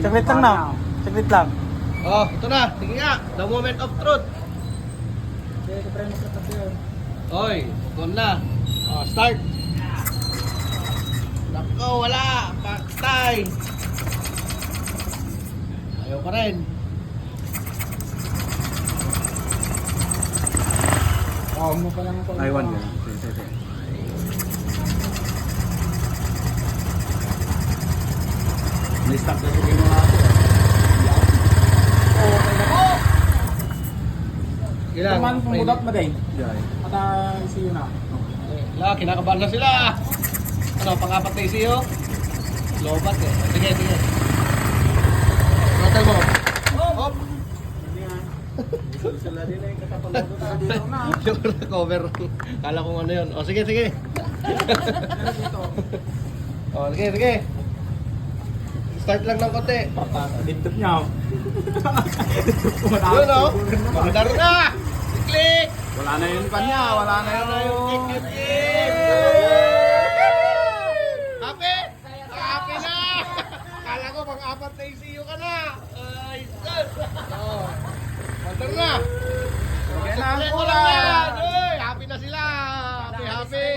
Saglit lang na. Saglit lang. Oh, ito na. Sige nga. The moment of truth. Oy, ito na. Oh, start. Nako, wala. Patay. Ayaw pa rin. Oh, mo pa lang ako. Taiwan yan. May stock na ito mga ako. Ilan? Kuman pumudat mo din. Jai. At see you na. Wala, kinakabahan na sila. Ano, pang-apat na isiyo? Lobat eh. Sige, sige. Total mo. Hop. Sila din ay katapalodo na dito na. Yung cover. Kala kong ano yun. O, sige, sige. O, sige, sige. Start lang ng konti. Dindot niya. Yun o. Magdar na. Click. Wala na yun kanya. Wala na yun. Happy? Happy na. Kala ko pang-apat na isiyo ka na. Ay, sus. O. Magdar na. Sige na Click ang mo lang yan. kulang. Uy, happy na sila. Happy, happy.